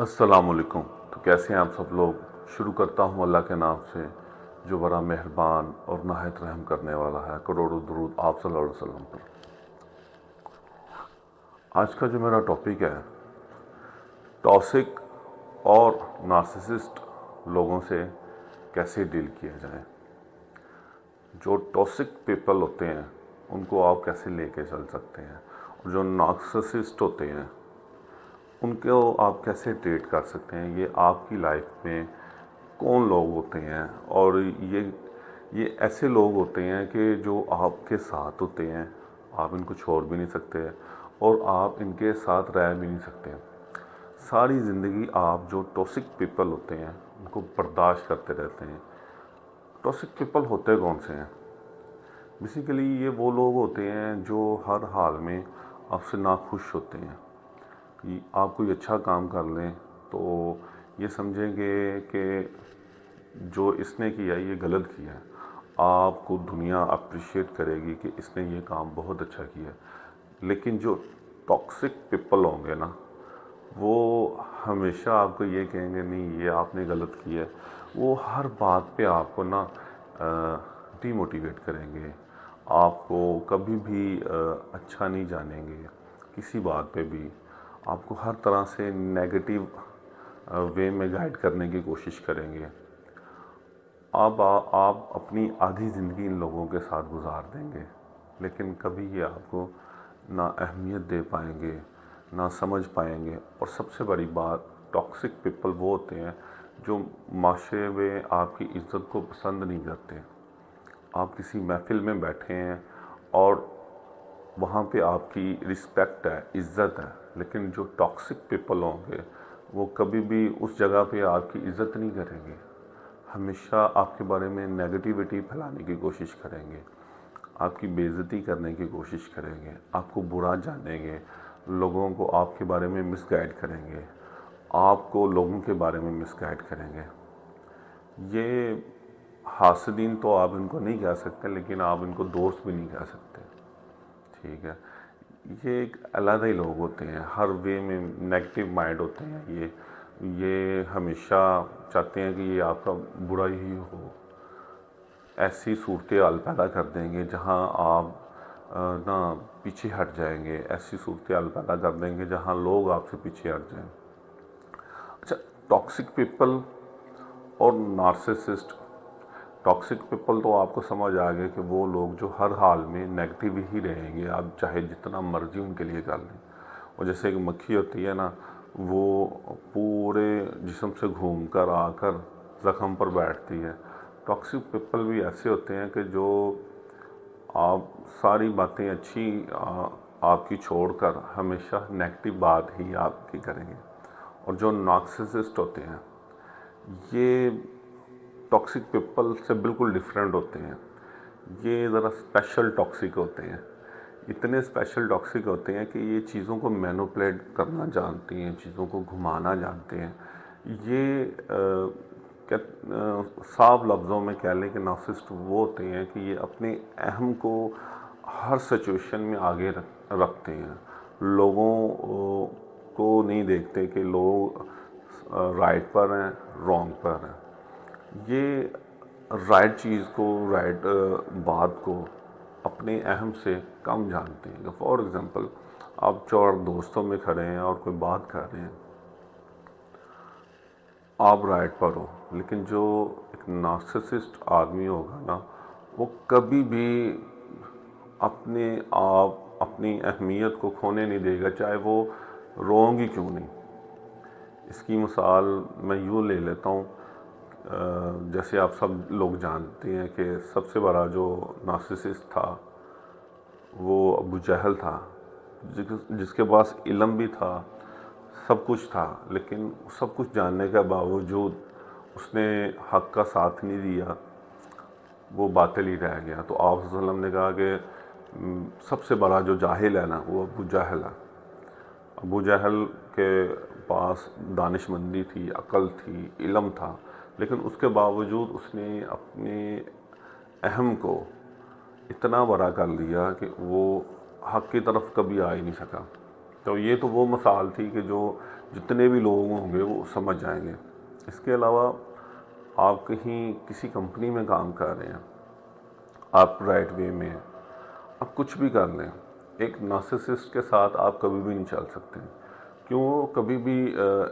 अस्सलामुअलैकुम। तो कैसे हैं आप सब लोग। शुरू करता हूँ अल्लाह के नाम से जो बड़ा मेहरबान और नहायत रहम करने वाला है। करोड़ों दुरूद आप सल्लल्लाहु अलैहि वसल्लम पर। आज का जो मेरा टॉपिक है, टॉक्सिक और नार्सिसिस्ट लोगों से कैसे डील किया जाए। जो टॉक्सिक पीपल होते हैं उनको आप कैसे लेके चल सकते हैं, और जो नार्सिसिस्ट होते हैं उनको आप कैसे ट्रीट कर सकते हैं। ये आपकी लाइफ में कौन लोग होते हैं, और ये ऐसे लोग होते हैं कि जो आपके साथ होते हैं, आप इनको छोड़ भी नहीं सकते और आप इनके साथ रह भी नहीं सकते। सारी ज़िंदगी आप जो टॉक्सिक पीपल होते हैं उनको बर्दाश्त करते रहते हैं। टॉक्सिक पीपल होते कौन से हैं? बेसिकली ये वो लोग होते हैं जो हर हाल में आपसे नाखुश होते हैं। कि आप कोई अच्छा काम कर लें तो ये समझेंगे कि जो इसने किया ये गलत किया है। आपको दुनिया अप्रिशिएट करेगी कि इसने ये काम बहुत अच्छा किया है। लेकिन जो टॉक्सिक पीपल होंगे ना, वो हमेशा आपको ये कहेंगे नहीं ये आपने गलत किया है। वो हर बात पे आपको ना डीमोटिवेट करेंगे। आपको कभी भी अच्छा नहीं जानेंगे। किसी बात पे भी आपको हर तरह से नेगेटिव वे में गाइड करने की कोशिश करेंगे। आप अपनी आधी ज़िंदगी इन लोगों के साथ गुजार देंगे, लेकिन कभी ये आपको ना अहमियत दे पाएंगे, ना समझ पाएंगे। और सबसे बड़ी बात, टॉक्सिक पीपल वो होते हैं जो माशरे में आपकी इज़्ज़त को पसंद नहीं करते। आप किसी महफिल में बैठे हैं और वहाँ पे आपकी रिस्पेक्ट है, इज़्ज़त है, लेकिन जो टॉक्सिक पीपल होंगे वो कभी भी उस जगह पे आपकी इज़्ज़त नहीं करेंगे। हमेशा आपके बारे में नेगेटिविटी फैलाने की कोशिश करेंगे, आपकी बेइज्जती करने की कोशिश करेंगे, आपको बुरा जानेंगे, लोगों को आपके बारे में मिसगाइड करेंगे, आपको लोगों के बारे में मिसगाइड करेंगे। ये हासदीन तो आप इनको नहीं कह सकते, लेकिन आप इनको दोस्त भी नहीं कह सकते। ठीक है, ये एक अलग ही लोग होते हैं, हर वे में नेगेटिव माइंड होते हैं। ये हमेशा चाहते हैं कि ये आपका बुरा ही हो। ऐसी सूरत हाल पैदा कर देंगे जहां आप ना पीछे हट जाएंगे। ऐसी सूरत हाल पैदा कर देंगे जहां लोग आपसे पीछे हट जाएं। अच्छा, टॉक्सिक पीपल और नार्सिसिस्ट। टॉक्सिक पीपल तो आपको समझ आ गया कि वो लोग जो हर हाल में नेगेटिव ही रहेंगे, आप चाहे जितना मर्जी उनके लिए कर लें। और जैसे एक मक्खी होती है ना, वो पूरे जिस्म से घूम कर आकर ज़ख्म पर बैठती है। टॉक्सिक पीपल भी ऐसे होते हैं कि जो आप सारी बातें अच्छी आपकी छोड़कर हमेशा नेगेटिव बात ही आपकी करेंगे। और जो नार्सिसिस्ट होते हैं ये टॉक्सिक पीपल से बिल्कुल डिफरेंट होते हैं। ये ज़रा स्पेशल टॉक्सिक होते हैं। इतने स्पेशल टॉक्सिक होते हैं कि ये चीज़ों को मैनिपुलेट करना जानते हैं, चीज़ों को घुमाना जानते हैं। ये साफ लफ्ज़ों में कह लें कि नार्सिसिस्ट वो होते हैं कि ये अपने अहम को हर सिचुएशन में आगे रखते हैं। लोगों को नहीं देखते कि लोग राइट पर हैं, रॉन्ग पर हैं। ये राइट चीज़ को, राइट बात को अपने अहम से कम जानते हैं। फॉर एग्ज़ाम्पल, आप चार दोस्तों में खड़े हैं और कोई बात कर रहे हैं, आप राइट पर हो, लेकिन जो एक नार्सिसिस्ट आदमी होगा ना, वो कभी भी अपनी अहमियत को खोने नहीं देगा, चाहे वो रॉन्ग ही क्यों नहीं। इसकी मिसाल मैं यूँ ले लेता हूँ। जैसे आप सब लोग जानते हैं कि सबसे बड़ा जो नार्सिसिस्ट था वो अबू जहल था, जिसके पास इल्म भी था, सब कुछ था, लेकिन सब कुछ जानने के बावजूद उसने हक का साथ नहीं दिया, वो बातिल ही रह गया। तो आप सल्लल्लाहु अलैहि वसल्लम ने कहा कि सबसे बड़ा जो जाहिल है ना वो अबू जहल है। अबू जहल के पास दानिशमंदी थी, अकल थी, इल्म था, लेकिन उसके बावजूद उसने अपने अहम को इतना बड़ा कर लिया कि वो हक की तरफ कभी आ ही नहीं सका। तो ये तो वो मिसाल थी कि जो जितने भी लोग होंगे वो समझ जाएंगे। इसके अलावा आप कहीं किसी कंपनी में काम कर रहे हैं, आप राइट वे में हैं, आप कुछ भी कर लें, एक नार्सिसिस्ट के साथ आप कभी भी नहीं चल सकते। क्यों? वो कभी भी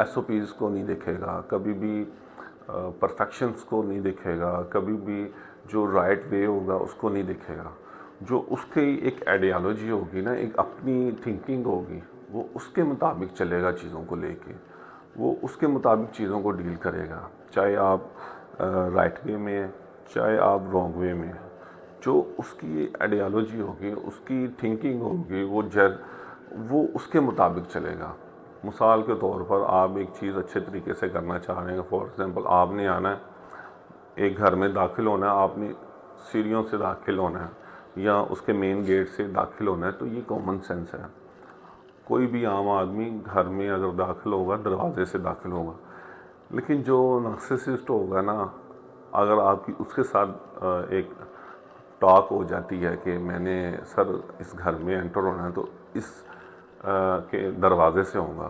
एसओपीज़ को नहीं देखेगा, कभी भी परफेक्शंस को नहीं देखेगा, कभी भी जो राइट वे होगा उसको नहीं देखेगा। जो उसकी एक आइडियोलॉजी होगी ना, एक अपनी थिंकिंग होगी, वो उसके मुताबिक चलेगा चीज़ों को लेके, वो उसके मुताबिक चीज़ों को डील करेगा, चाहे आप राइट वे में हैं, चाहे आप रॉन्ग वे में हैं। जो उसकी आइडियोलॉजी होगी, उसकी थिंकिंग होगी, वो उसके मुताबिक चलेगा। मिसाल के तौर पर आप एक चीज़ अच्छे तरीके से करना चाह रहे हैं, फॉर एग्ज़ाम्पल आपने आना है, एक घर में दाखिल होना है, आपने सीढ़ियों से दाखिल होना है या उसके मेन गेट से दाखिल होना है, तो ये कॉमन सेंस है। कोई भी आम आदमी घर में अगर दाखिल होगा दरवाजे से दाखिल होगा। लेकिन जो नार्सिसिस्ट होगा ना, अगर आपकी उसके साथ एक टॉक हो जाती है कि मैंने सर इस घर में एंटर होना है तो इस के दरवाजे से होगा,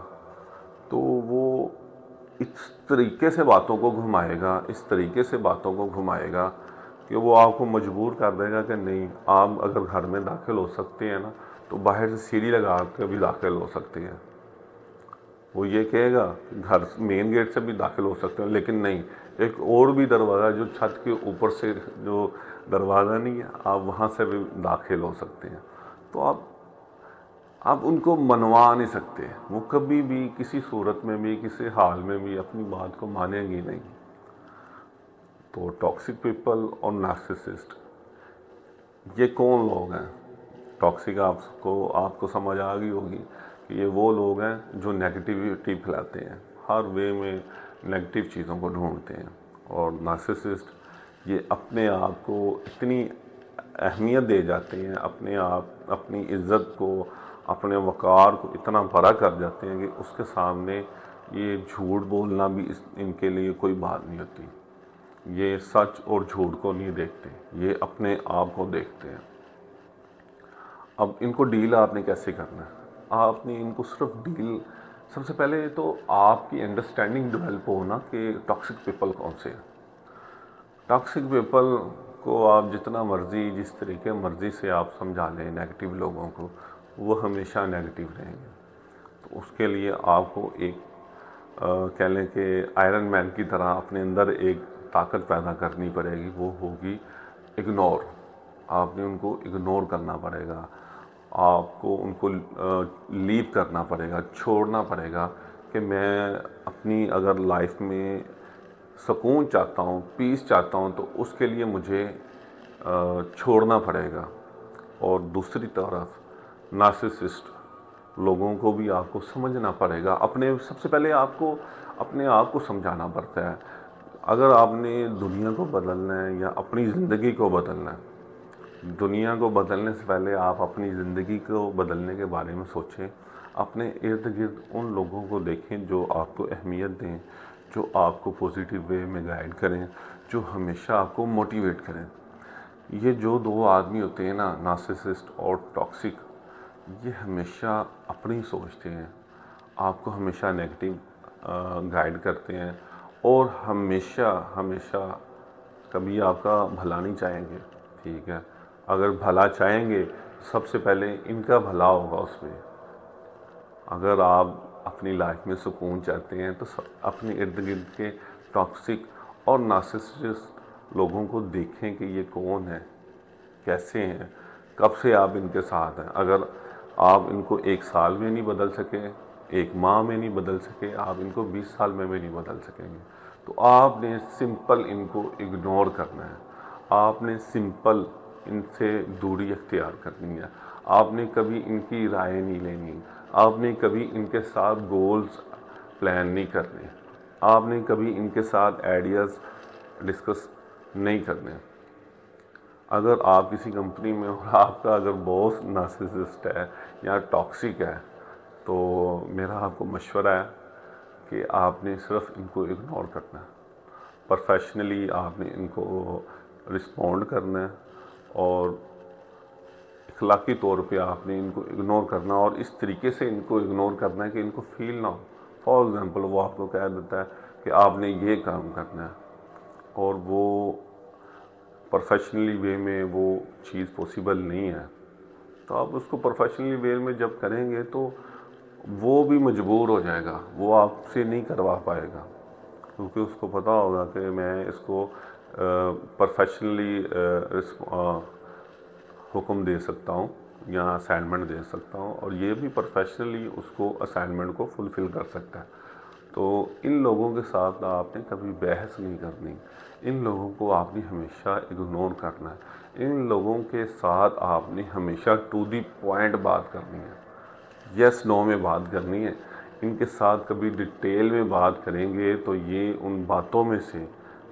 तो वो इस तरीके से बातों को घुमाएगा, इस तरीके से बातों को घुमाएगा कि वो आपको मजबूर कर देगा कि नहीं, आप अगर घर में दाखिल हो सकते हैं ना, तो बाहर से सीढ़ी लगा कर भी दाखिल हो सकते हैं। वो ये कहेगा घर मेन गेट से भी दाखिल हो सकते हैं, लेकिन नहीं, एक और भी दरवाज़ा जो छत के ऊपर से जो दरवाज़ा नहीं है, आप वहाँ से भी दाखिल हो सकते हैं। तो आप उनको मनवा नहीं सकते, वो कभी भी किसी सूरत में भी किसी हाल में भी अपनी बात को मानेंगी नहीं। तो टॉक्सिक पीपल और नार्सिसिस्ट, ये कौन लोग हैं? टॉक्सिक आपको समझ आ गई होगी कि ये वो लोग हैं जो नेगेटिविटी फैलाते हैं, हर वे में नेगेटिव चीज़ों को ढूंढते हैं। और नार्सिसिस्ट ये अपने आप को इतनी अहमियत दे जाते हैं, अपने आप अपनी इज़्ज़त को, अपने वक़ार को इतना बड़ा कर जाते हैं कि उसके सामने ये झूठ बोलना भी इनके लिए कोई बात नहीं होती। ये सच और झूठ को नहीं देखते, ये अपने आप को देखते हैं। अब इनको डील आपने कैसे करना है? आपने इनको सिर्फ डील, सबसे पहले तो आपकी अंडरस्टैंडिंग डेवलप होना कि टॉक्सिक पीपल कौन से हैं। टॉक्सिक पीपल को आप जितना मर्ज़ी, जिस तरीके मर्ज़ी से आप समझा लें नेगेटिव लोगों को, वो हमेशा नेगेटिव रहेंगे। तो उसके लिए आपको एक कह लें कि आयरन मैन की तरह अपने अंदर एक ताकत पैदा करनी पड़ेगी, वो होगी इग्नोर। आपने उनको इग्नोर करना पड़ेगा, आपको उनको लीव करना पड़ेगा, छोड़ना पड़ेगा कि मैं अपनी अगर लाइफ में सुकून चाहता हूँ, पीस चाहता हूँ, तो उसके लिए मुझे छोड़ना पड़ेगा। और दूसरी तरफ नार्सिसिस्ट लोगों को भी आपको समझना पड़ेगा। सबसे पहले आपको अपने आप को समझाना पड़ता है। अगर आपने दुनिया को बदलना है या अपनी ज़िंदगी को बदलना है, दुनिया को बदलने से पहले आप अपनी ज़िंदगी को बदलने के बारे में सोचें। अपने इर्द गिर्द उन लोगों को देखें जो आपको अहमियत दें, जो आपको पॉजिटिव वे में गाइड करें, जो हमेशा आपको मोटिवेट करें। ये जो दो आदमी होते हैं ना, नार्सिसिस्ट और टॉक्सिक, ये हमेशा अपनी सोचते हैं, आपको हमेशा नेगेटिव गाइड करते हैं और हमेशा हमेशा कभी आपका भला नहीं चाहेंगे। ठीक है, अगर भला चाहेंगे सबसे पहले इनका भला होगा उसमें। अगर आप अपनी लाइफ में सुकून चाहते हैं तो अपने इर्द गिर्द के टॉक्सिक और नार्सिसिस्ट लोगों को देखें कि ये कौन है, कैसे हैं, कब से आप इनके साथ हैं। अगर आप इनको एक साल में नहीं बदल सके, एक माह में नहीं बदल सके, आप इनको 20 साल में भी नहीं बदल सकेंगे। तो आपने सिंपल इनको इग्नोर करना है, आपने सिंपल इनसे दूरी अख्तियार करनी है, आपने कभी इनकी राय नहीं लेनी, आपने कभी इनके साथ गोल्स प्लान नहीं करने, आपने कभी इनके साथ आइडियाज़ डिस्कस नहीं करने। अगर आप किसी कंपनी में और आपका अगर बॉस नार्सिसिस्ट है या टॉक्सिक है, तो मेरा आपको मशवरा है कि आपने सिर्फ इनको इग्नोर करना है। प्रोफेशनली आपने इनको रिस्पॉन्ड करना है और अखलाकी तौर पे आपने इनको इग्नोर करना और इस तरीके से इनको इग्नोर करना है कि इनको फील ना हो। फॉर एग्ज़ाम्पल वो आपको कह देता है कि आपने ये काम करना है और वो प्रोफेशनली वे में वो चीज़ पॉसिबल नहीं है, तो आप उसको प्रोफेशनली वे में जब करेंगे तो वो भी मजबूर हो जाएगा, वो आपसे नहीं करवा पाएगा, क्योंकि उसको पता होगा कि मैं इसको प्रोफेशनली हुक्म दे सकता हूँ या असाइनमेंट दे सकता हूँ और ये भी प्रोफेशनली उसको असाइनमेंट को फुलफ़िल कर सकता है। तो इन लोगों के साथ आपने कभी बहस नहीं करनी, इन लोगों को आपने हमेशा इग्नोर करना है, इन लोगों के साथ आपने हमेशा टू दी पॉइंट बात करनी है, यस नो में बात करनी है। इनके साथ कभी डिटेल में बात करेंगे तो ये उन बातों में से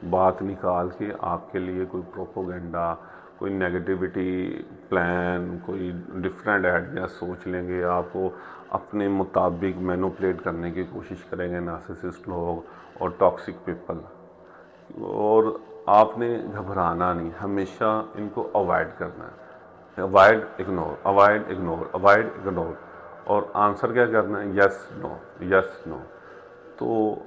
बात निकाल के आपके लिए कोई प्रोपोगेंडा, कोई नेगेटिविटी प्लान, कोई डिफरेंट आइडिया सोच लेंगे, आपको अपने मुताबिक मैनिपुलेट करने की कोशिश करेंगे नार्सिसिस्ट लोग और टॉक्सिक पीपल। और आपने घबराना नहीं, हमेशा इनको अवॉइड करना है, avoid ignore, avoid ignore, avoid ignore. और आंसर क्या करना है, यस नो, यस नो। तो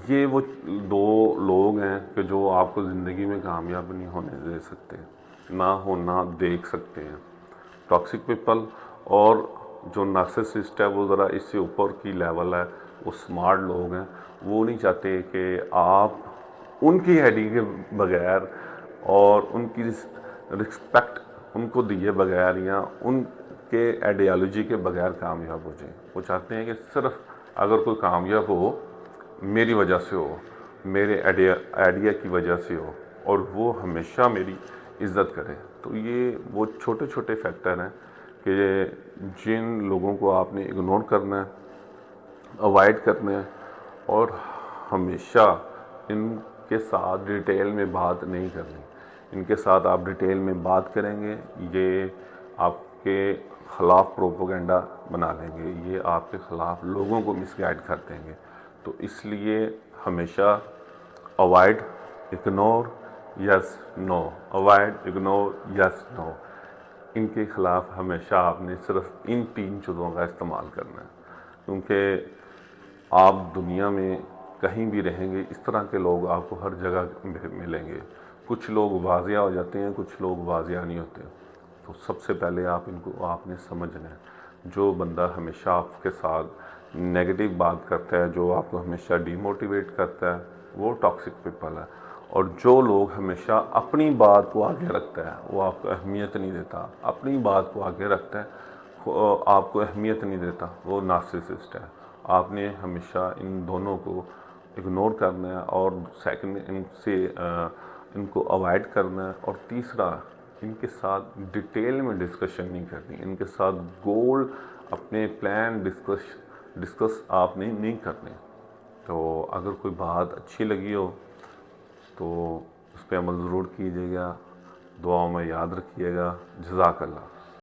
ये वो दो लोग हैं कि जो आपको ज़िंदगी में कामयाब नहीं होने दे सकते, ना होना देख सकते हैं, टॉक्सिक पीपल। और जो नार्सिसिस्ट है वो ज़रा इससे ऊपर की लेवल है, वो स्मार्ट लोग हैं, वो नहीं चाहते कि आप उनकी आइडिया के बगैर और उनकी रिस्पेक्ट उनको दिए बगैर या उनके आइडियालॉजी के बगैर कामयाब हो जाए। वो चाहते हैं कि सिर्फ अगर कोई कामयाब हो मेरी वजह से हो, मेरे आइडिया की वजह से हो और वो हमेशा मेरी इज़्ज़त करे। तो ये वो छोटे छोटे फैक्टर हैं कि जिन लोगों को आपने इग्नोर करना है, अवॉइड करना है और हमेशा इनके साथ डिटेल में बात नहीं करनी। इनके साथ आप डिटेल में बात करेंगे, ये आपके ख़िलाफ़ प्रोपोगेंडा बना लेंगे, ये आपके ख़िलाफ़ लोगों को मिसगाइड कर देंगे। तो इसलिए हमेशा avoid, ignore, yes no, avoid, ignore, yes no. इनके ख़िलाफ़ हमेशा आपने सिर्फ इन 3 चीज़ों का इस्तेमाल करना है, क्योंकि आप दुनिया में कहीं भी रहेंगे इस तरह के लोग आपको हर जगह मिलेंगे। कुछ लोग वाजिया हो जाते हैं, कुछ लोग वाजिया नहीं होते। तो सबसे पहले आप इनको आपने समझना है। जो बंदा हमेशा आपके साथ नेगेटिव बात करता है, जो आपको हमेशा डिमोटिवेट करता है, वो टॉक्सिक पीपल है। और जो लोग हमेशा अपनी बात को आगे रखता है, वो आपको अहमियत नहीं देता, अपनी बात को आगे रखता है, आपको अहमियत नहीं देता, वो नार्सिसिस्ट है। आपने हमेशा इन दोनों को इग्नोर करना है और सेकंड इनको अवॉइड करना है। और तीसरा, इनके साथ डिटेल में डिस्कशन नहीं करनी, इनके साथ गोल अपने प्लान डिस्कस आपने नहीं करने। तो अगर कोई बात अच्छी लगी हो तो उस पर अमल ज़रूर कीजिएगा, दुआओं में याद रखिएगा। जज़ाकल्लाह।